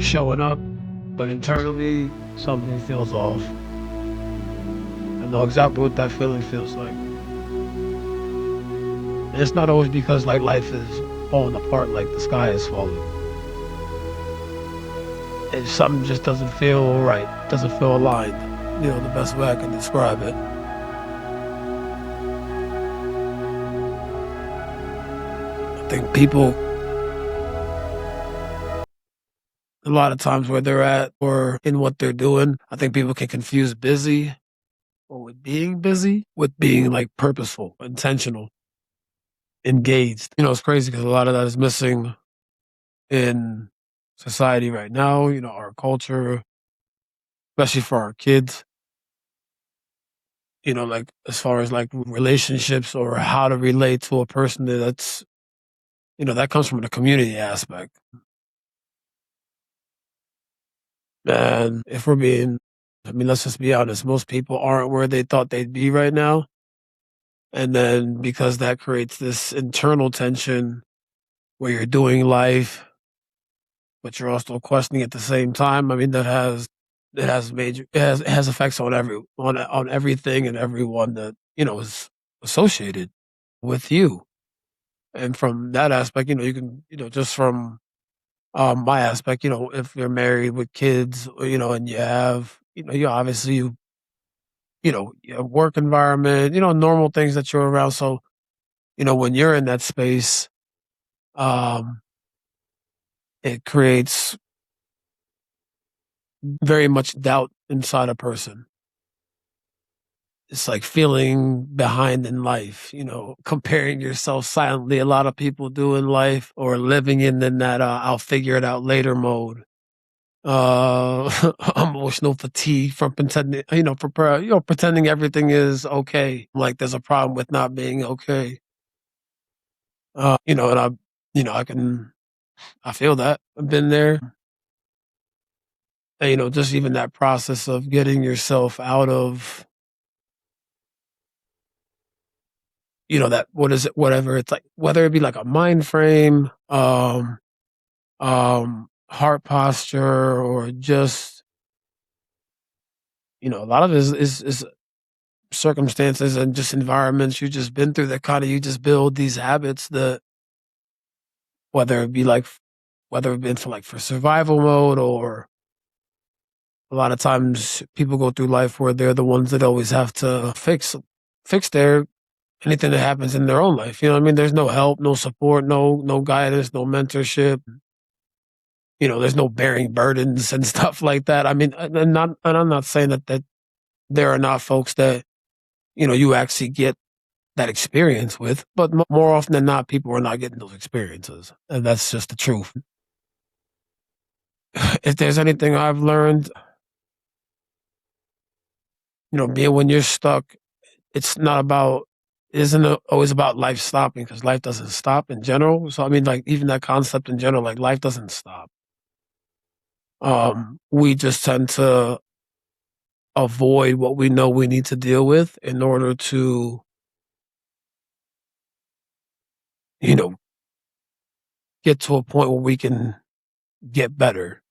you're showing up, but internally something feels off. I know exactly what that feeling feels like. And it's not always because like life is falling apart, like the sky is falling. If something just doesn't feel right, doesn't feel aligned. The best way I can describe it. I think people, a lot of times where they're at or in what they're doing, I think people can confuse busy or with being busy with being like purposeful, intentional, engaged. It's crazy because a lot of that is missing in society right now, our culture, especially for our kids, like as far as like relationships or how to relate to a person that comes from the community aspect. And if we're being, I mean, let's just be honest, most people aren't where they thought they'd be right now. And then because that creates this internal tension where you're doing life, but you're also questioning at the same time. I mean, it has effects on on everything and everyone that is associated with you. And from that aspect, you can just from my aspect, if you're married with kids, and you have you obviously your work environment, normal things that you're around. So when you're in that space, um, it creates very much doubt inside a person. It's like feeling behind in life, comparing yourself silently. A lot of people do in life or living in that I'll figure it out later mode. Emotional fatigue from pretending, pretending everything is okay. Like there's a problem with not being okay. And I feel that. I've been there. And, just even that process of getting yourself out of, that what is it, whatever it's like, whether it be like a mind frame, heart posture, or just, a lot of it is circumstances and just environments you just been through that kind of you just build these habits that whether it be like whether it been for survival mode or a lot of times people go through life where they're the ones that always have to fix their anything that happens in their own life. You know what I mean? There's no help, no support, no guidance, no mentorship. There's no bearing burdens and stuff like that. I mean, and I'm not saying that there are not folks that you actually get that experience with, but more often than not, people are not getting those experiences, and that's just the truth. If there's anything I've learned, being when you're stuck, it's not about isn't always about life stopping because life doesn't stop in general. So I mean, like even that concept in general, like life doesn't stop. We just tend to avoid what we know we need to deal with in order to, you know, get to a point where we can get better,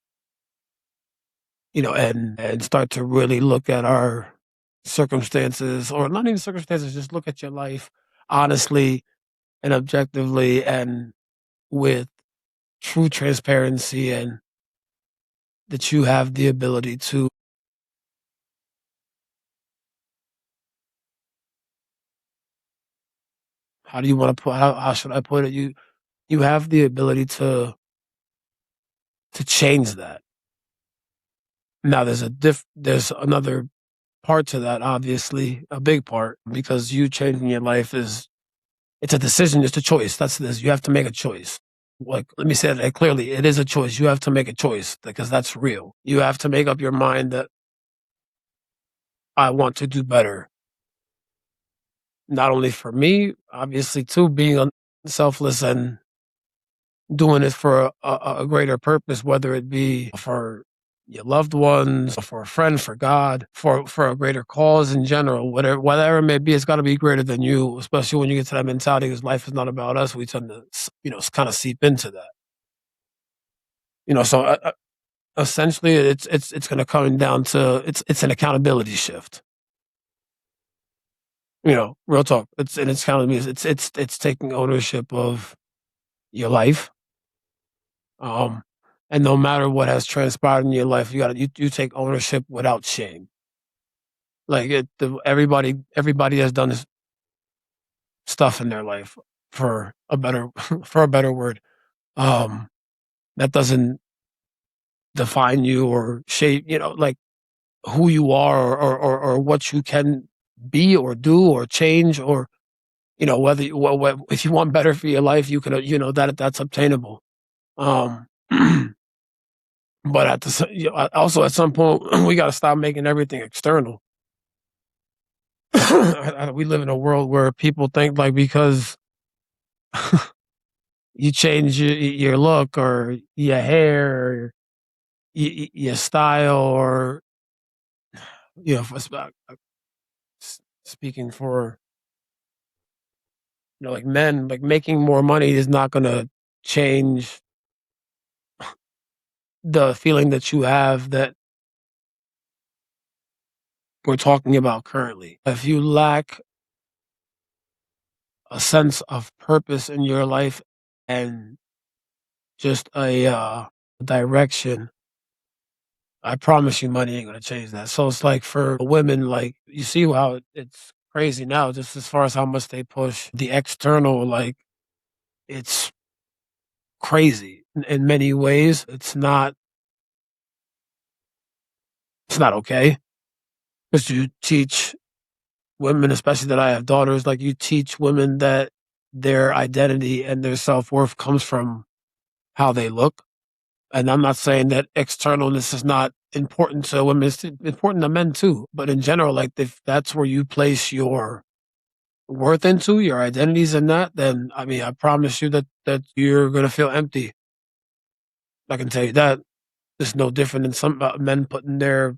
and start to really look at our circumstances or not even circumstances, just look at your life honestly and objectively and with true transparency and that you have the ability to how do you want to put how should I put it? You have the ability to change that. Now there's another part to that, obviously, a big part, because you changing your life is it's a decision, it's a choice. That's this. You have to make a choice. Like, let me say that clearly. It is a choice. You have to make a choice because that's real. You have to make up your mind that I want to do better. Not only for me, obviously, too, being selfless and doing it for a greater purpose, whether it be for your loved ones, for a friend, for God, for a greater cause in general, whatever it may be, it's got to be greater than you. Especially when you get to that mentality, because life is not about us. We tend to, kind of seep into that. So essentially it's going to come down to it's an accountability shift. Real talk. It's accountability. It's taking ownership of your life. Um, and no matter what has transpired in your life, you take ownership without shame. Like everybody has done this stuff in their life for a better for a better word. Um, that doesn't define you or shape, like who you are or what you can be or do or change or whether if you want better for your life, you can that's obtainable. Um, but also at some point we got to stop making everything external. We live in a world where people think like because you change your look or your hair or your style or for, speaking for like men, like making more money is not going to change the feeling that you have that we're talking about currently. If you lack a sense of purpose in your life and just a direction, I promise you money ain't going to change that. So it's like for women, like you see how it's crazy now, just as far as how much they push the external, like it's crazy in many ways. It's not okay because you teach women, especially that I have daughters, like you teach women that their identity and their self worth comes from how they look. And I'm not saying that externalness is not important to women; it's important to men too. But in general, like if that's where you place your worth into your identities in that, then I mean, I promise you that you're gonna feel empty. I can tell you that. It's no different than some men putting their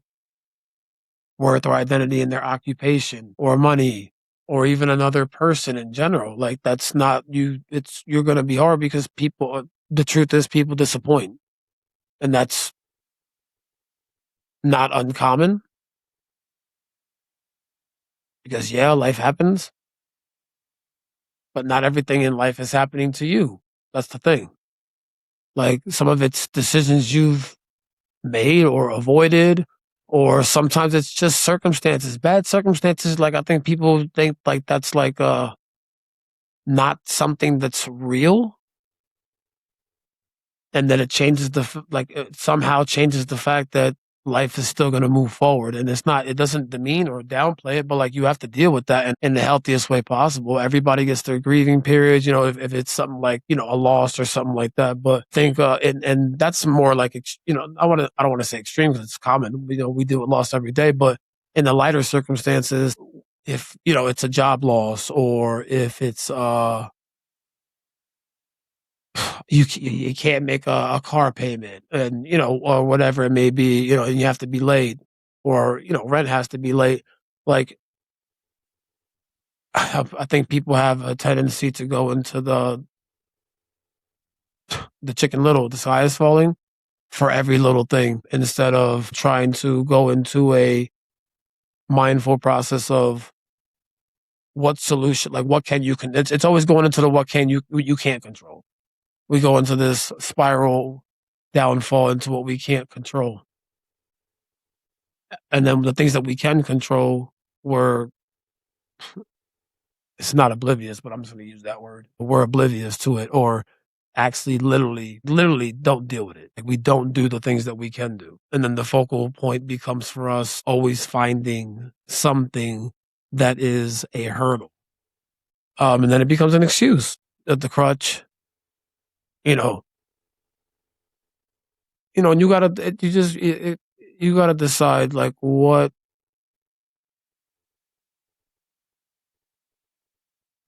worth or identity in their occupation or money or even another person in general. Like that's not you. You're going to be hard because people. The truth is, people disappoint, and that's not uncommon because yeah, life happens, but not everything in life is happening to you. That's the thing. Like some of it's decisions you've made or avoided, or sometimes it's just circumstances, bad circumstances. Like I think people think like that's like not something that's real, and that it changes like it somehow changes the fact that life is still going to move forward, and it doesn't demean or downplay it, but like you have to deal with that in the healthiest way possible. Everybody gets their grieving periods, if it's something like a loss or something like that. But think and that's more like I don't want to say extreme because it's common. We deal with loss every day, but in the lighter circumstances, if it's a job loss or if it's you can't make a car payment and or whatever it may be, and you have to be late or rent has to be late. Like I think people have a tendency to go into the Chicken Little, the sky is falling for every little thing instead of trying to go into a mindful process of what solution, like what can you it's always going into the what can you can't control. We go into this spiral downfall into what we can't control. And then the things that we can control were it's not oblivious, but I'm just gonna use that word. We're oblivious to it or actually literally don't deal with it. Like we don't do the things that we can do. And then the focal point becomes for us always finding something that is a hurdle. And then it becomes an excuse that the crutch, you know, and you gotta, you just, you gotta decide like what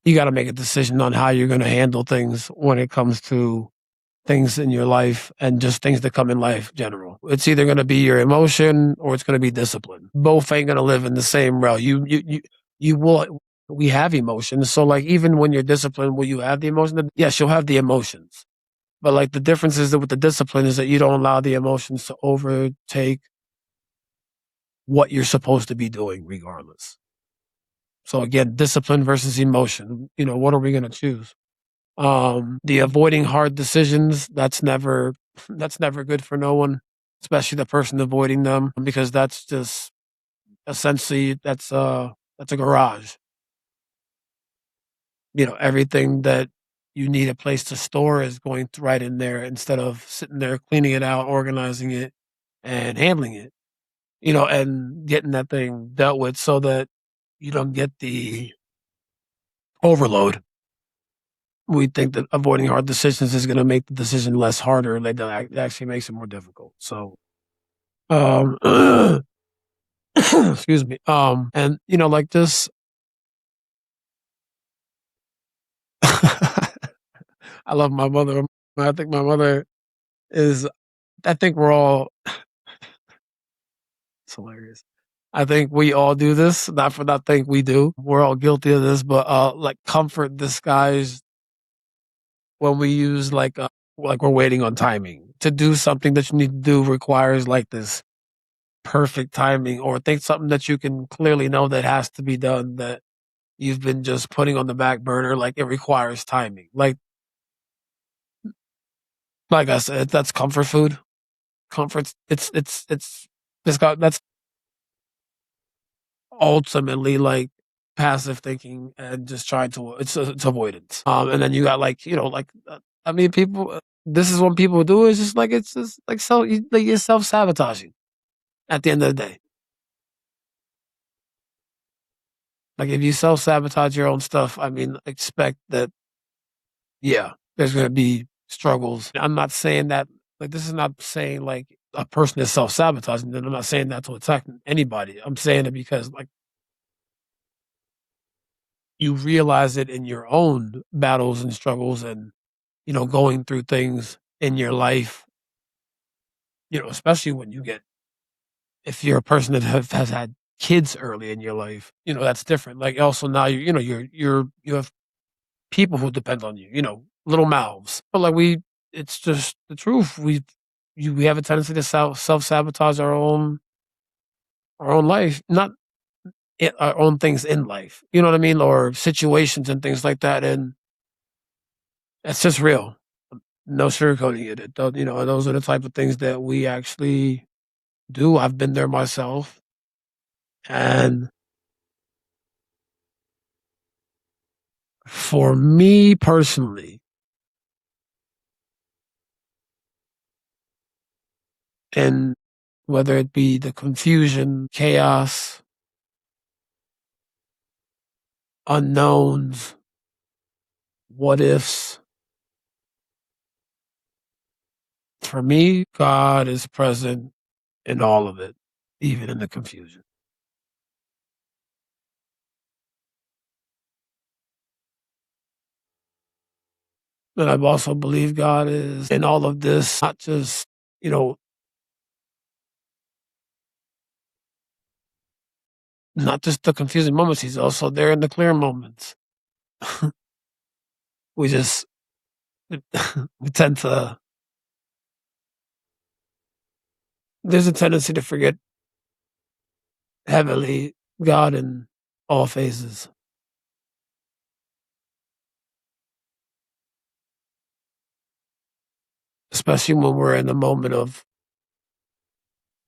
you got to make a decision on how you're going to handle things when it comes to things in your life and just things that come in life general. It's either going to be your emotion or it's going to be discipline. Both ain't going to live in the same realm. You will. We have emotions, so like even when you're disciplined, will you have the emotion? Yes, you'll have the emotions, But like the difference is that with the discipline is that you don't allow the emotions to overtake what you're supposed to be doing, regardless. So again, discipline versus emotion. What are we going to choose? The avoiding hard decisions, that's never good for no one, especially the person avoiding them, because that's just essentially that's a garage. Everything that you need a place to store is going right in there instead of sitting there cleaning it out, organizing it, and handling it. And getting that thing dealt with so that you don't get the overload. We think that avoiding hard decisions is going to make the decision less harder, and it actually makes it more difficult. So, um, excuse me. And like this, I love my mother. I think my mother is. I think we're all. It's hilarious. I think we all do this. Not think we do. We're all guilty of this, but like comfort disguised when we use like we're waiting on timing to do something that you need to do requires like this perfect timing, or think something that you can clearly know that has to be done that you've been just putting on the back burner, like it requires timing. Like I said, that's comfort food. Comforts it's got that's ultimately like passive thinking and just trying to it's avoidance. And then you got I mean people. This is what people do. Is just like it's just like you're self sabotaging at the end of the day. Like if you self sabotage your own stuff, I mean, expect that. Yeah, there's going to be struggles. I'm not saying that. Like this is not saying like a person is self sabotaging. And I'm not saying that to attack anybody. I'm saying it because like you realize it in your own battles and struggles, and going through things in your life. Especially when you get if you're a person that has had kids early in your life. That's different. Like also now you have people who depend on you, little mouths. But like it's just the truth. We have a tendency to self sabotage our own life, not our own things in life. You know what I mean, or situations and things like that. And it's just real. No sugarcoating it. Those are the type of things that we actually do. I've been there myself, and for me personally, and whether it be the confusion, chaos, unknowns, what ifs. For me, God is present in all of it, even in the confusion. And I've also believed God is in all of this, not just, you know, not just the confusing moments. He's also there in the clear moments. We just, we tend to, there's a tendency to forget heavily God in all phases, especially when we're in a moment of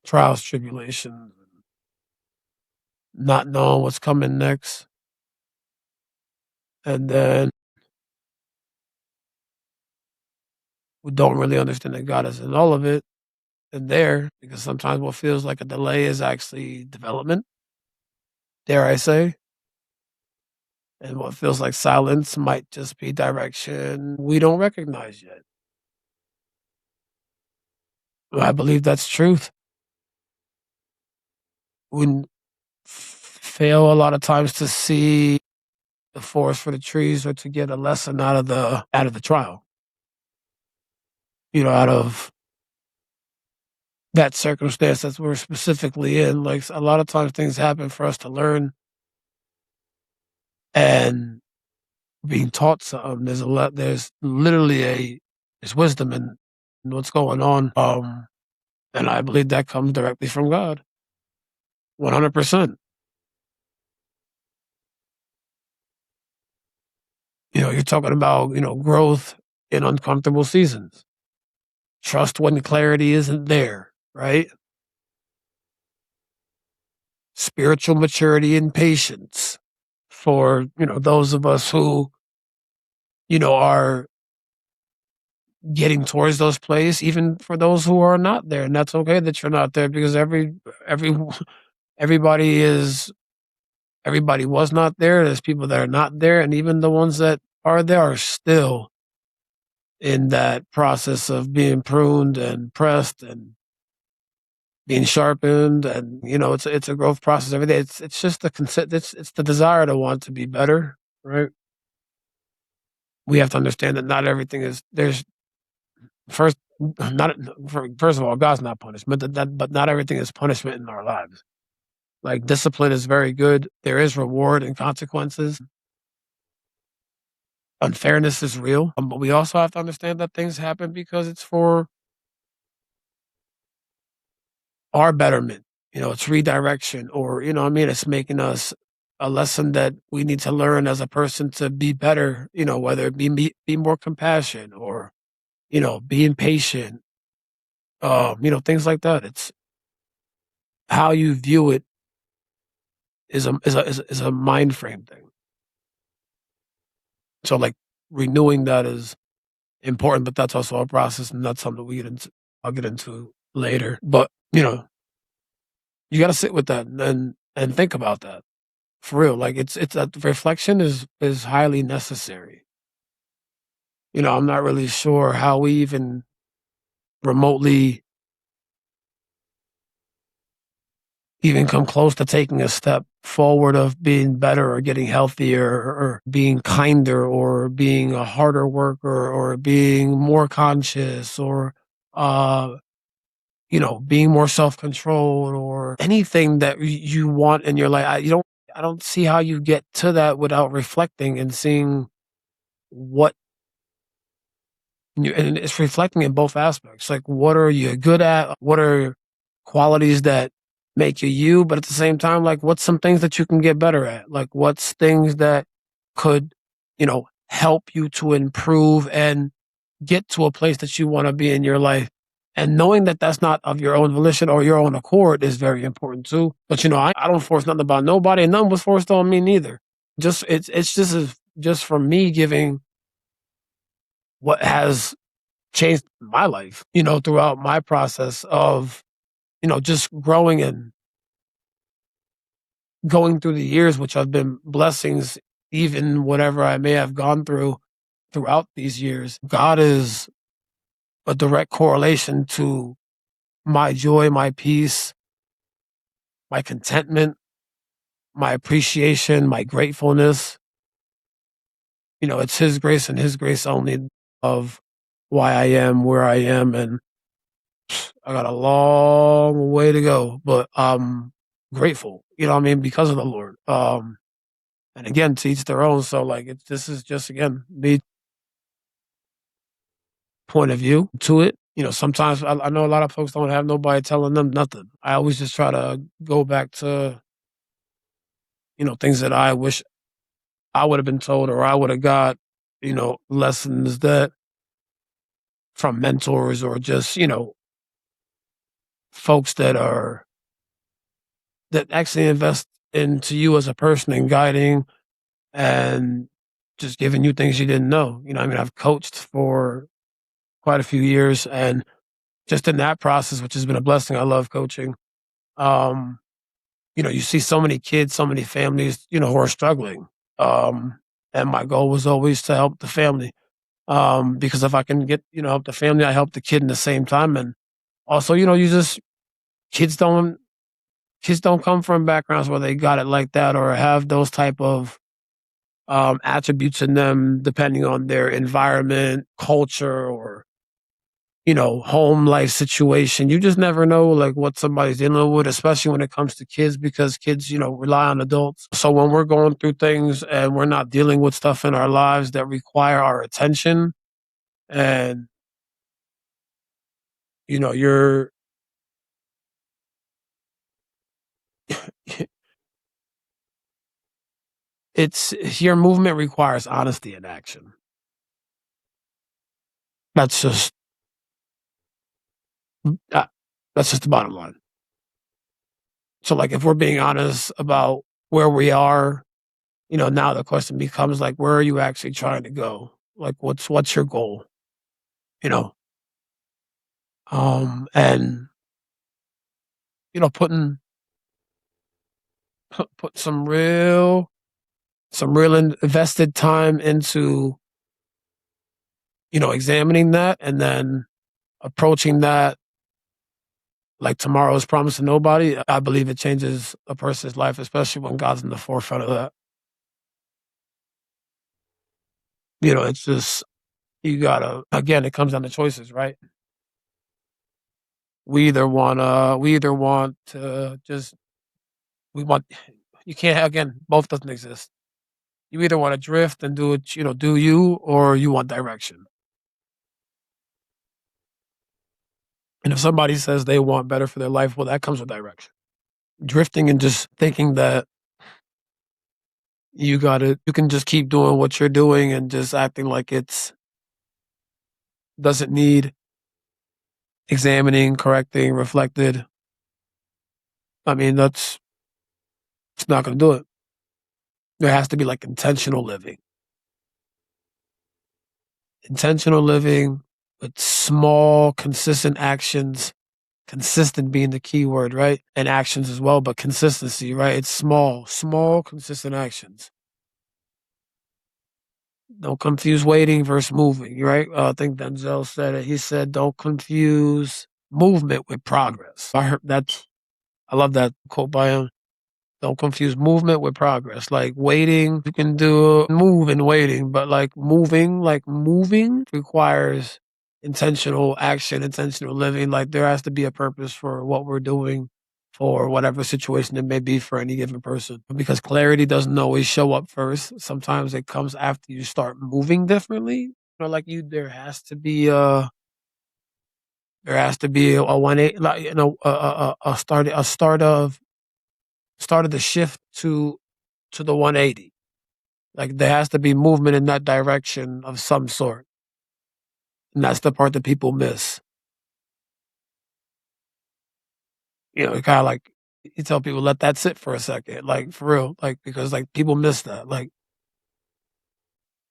trials, tribulations, not knowing what's coming next. And then we don't really understand that God is in all of it and there, because sometimes what feels like a delay is actually development, dare I say. And what feels like silence might just be direction we don't recognize yet. I believe that's truth. We fail a lot of times to see the forest for the trees, or to get a lesson out of the trial. Out of that circumstance that we're specifically in. Like a lot of times things happen for us to learn, and being taught something. There's literally It's wisdom in what's going on. And I believe that comes directly from God. 100%. You're talking about, growth in uncomfortable seasons. Trust when clarity isn't there, right? Spiritual maturity and patience for, those of us who, are getting towards those places, even for those who are not there. And that's okay that you're not there because every everybody is everybody was not there. There's people that are not there, and even the ones that are there are still in that process of being pruned and pressed and being sharpened. And it's a growth process every day. It's just it's the desire to want to be better, right? We have to understand that not everything is there's first not first of all, God's not punishment, but not everything is punishment in our lives. Like discipline is very good. There is reward and consequences. Unfairness is real, but we also have to understand that things happen because it's for our betterment. It's redirection, or what I mean, it's making us a lesson that we need to learn as a person to be better. Whether it be more compassion or being patient. Things like that. It's how you view it is a mind frame thing. So like renewing that is important, but that's also a process, and that's something I'll get into later. But you got to sit with that and think about that for real. Like it's that reflection is highly necessary. I'm not really sure how we even remotely even come close to taking a step forward of being better or getting healthier or being kinder or being a harder worker or being more conscious or uh being more self-controlled or anything that you want in your life. I don't see how you get to that without reflecting and seeing what and it's reflecting in both aspects. Like, what are you good at? What are qualities that make you you? But at the same time, like, what's some things that you can get better at? Like, what's things that could, help you to improve and get to a place that you want to be in your life? And knowing that that's not of your own volition or your own accord is very important too. But I don't force nothing about nobody, and none was forced on me neither. It's just from me giving what has changed my life, throughout my process of, just growing and going through the years, which have been blessings, even whatever I may have gone through throughout these years. God is a direct correlation to my joy, my peace, my contentment, my appreciation, my gratefulness. It's His grace and His grace only of why I am where I am. And I got a long way to go, but I'm grateful, what I mean, because of the Lord. And again, to each their own. So like, this is just again the point of view to it. Sometimes I know a lot of folks don't have nobody telling them nothing. I always just try to go back to things that I wish I would have been told or I would have got. Lessons that from mentors or just folks that actually invest into you as a person and guiding and just giving you things you didn't know. I mean, I've coached for quite a few years, and just in that process, which has been a blessing, I love coaching. Um, you see so many kids, so many families, who are struggling. And my goal was always to help the family. Because if I can get, help the family, I help the kid in the same time. And also, you just kids don't kids don't come from backgrounds where they got it like that or have those type of attributes in them, depending on their environment, culture, or home life situation. You just never know like what somebody's dealing with, especially when it comes to kids, because kids, rely on adults. So when we're going through things and we're not dealing with stuff in our lives that require our attention and You know, you're it's your movement requires honesty and action. That's just uh, that's just the bottom line. So, like, if we're being honest about where we are, now the question becomes like, where are you actually trying to go? Like, what's your goal? You know, and putting put some real invested time into examining that, and then approaching that like tomorrow is promised to nobody. I believe it changes a person's life, especially when God's in the forefront of that. It's just you gotta again. It comes down to choices, right? We either want to just we want you can't again. Both doesn't exist. You either want to drift and do it, do you, or you want direction. And if somebody says they want better for their life, well, that comes with direction. Drifting and just thinking that you can just keep doing what you're doing and just acting like it's doesn't need examining, correcting, reflected. I mean, it's not going to do it. There has to be like intentional living with small, consistent actions. Consistent being the key word, right? And actions as well, but consistency, right? It's small, consistent actions. Don't confuse waiting versus moving, right? I think Denzel said it. He said, "Don't confuse movement with progress." I love that quote by him. Don't confuse movement with progress. Like waiting, you can do move and waiting, but like moving requires intentional action, intentional living. Like there has to be a purpose for what we're doing for whatever situation it may be for any given person. Because clarity doesn't always show up first. Sometimes it comes after you start moving differently. Like there has to be a 180, like a start of the shift to the 180. Like there has to be movement in that direction of some sort. And that's the part that people miss. Kind of like you tell people, let that sit for a second, like for real, like because like people miss that. Like,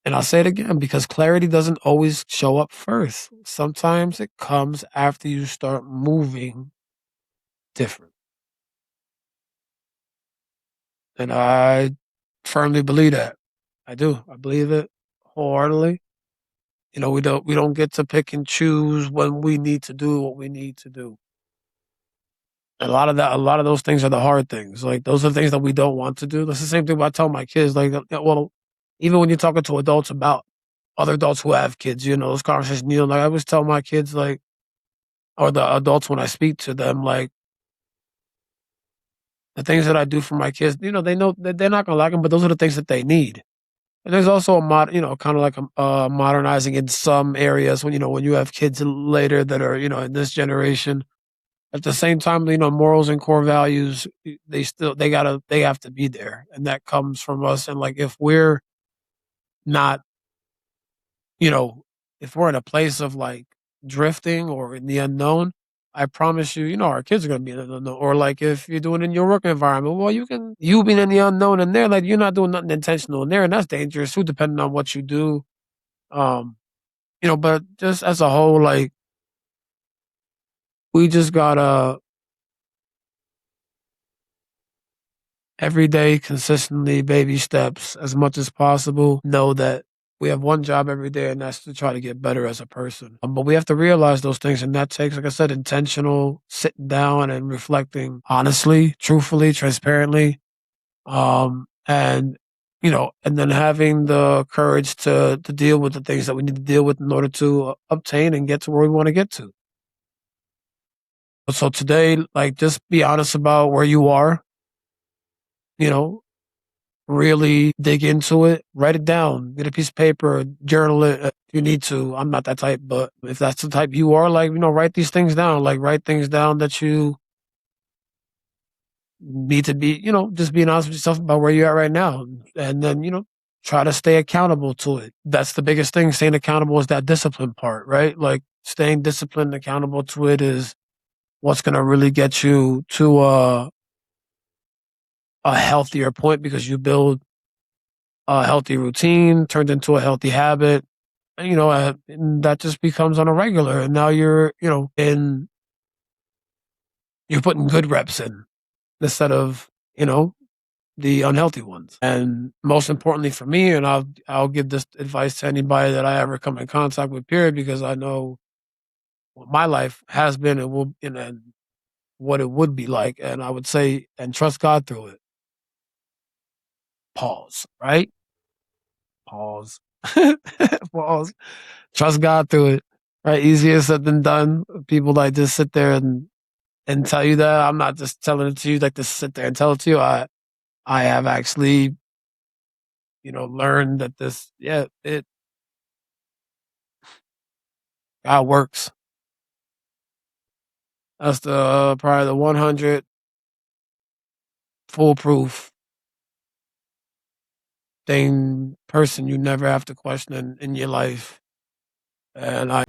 and I'll say it again because clarity doesn't always show up first. Sometimes it comes after you start moving different. And I firmly believe that. I do. I believe it wholeheartedly. We don't get to pick and choose when we need to do what we need to do. A lot of those things are the hard things. Like those are the things that we don't want to do. That's the same thing I tell my kids. Like, well, even when you're talking to adults about other adults who have kids, those conversations. Like I always tell my kids, like, or the adults when I speak to them, like the things that I do for my kids. They know that they're not gonna like them, but those are the things that they need. And there's also a kind of like modernizing in some areas when you have kids later that are in this generation. At the same time, morals and core values, they have to be there, and that comes from us. And like if we're not, you know, if we're in a place of like drifting or in the unknown, I promise you, our kids are gonna be in the unknown. Or like if you're doing it in your work environment, well, you being in the unknown and there, like you're not doing nothing intentional in there, and that's dangerous too, depending on what you do. Um, but just as a whole, like we just gotta every day, consistently, baby steps, as much as possible. Know that we have one job every day, and that's to try to get better as a person. But we have to realize those things, and that takes, like I said, intentional sitting down and reflecting honestly, truthfully, transparently, and then having the courage to deal with the things that we need to deal with in order to obtain and get to where we want to get to. So today, like, just be honest about where you are. You know, really dig into it, write it down, get a piece of paper, journal it if you need to. I'm not that type, but if that's the type you are, like, write these things down. Like, write things down that you need to be, just being honest with yourself about where you're at right now. And then, try to stay accountable to it. That's the biggest thing. Staying accountable is that discipline part, right? Like, staying disciplined, accountable to it is what's going to really get you to a healthier point because you build a healthy routine turned into a healthy habit. And that just becomes on a regular. And now you're putting good reps in instead of, the unhealthy ones. And most importantly for me, and I'll give this advice to anybody that I ever come in contact with, period, because I know what my life has been and will and what it would be like. And I would say, and trust God through it. Pause, right? Pause. Pause. Trust God through it. Right? Easier said than done. People like just sit there and tell you that. I'm not just telling it to you, like, to sit there and tell it to you. I have actually, learned that God works. That's the probably the 100 foolproof thing person you never have to question in your life. And I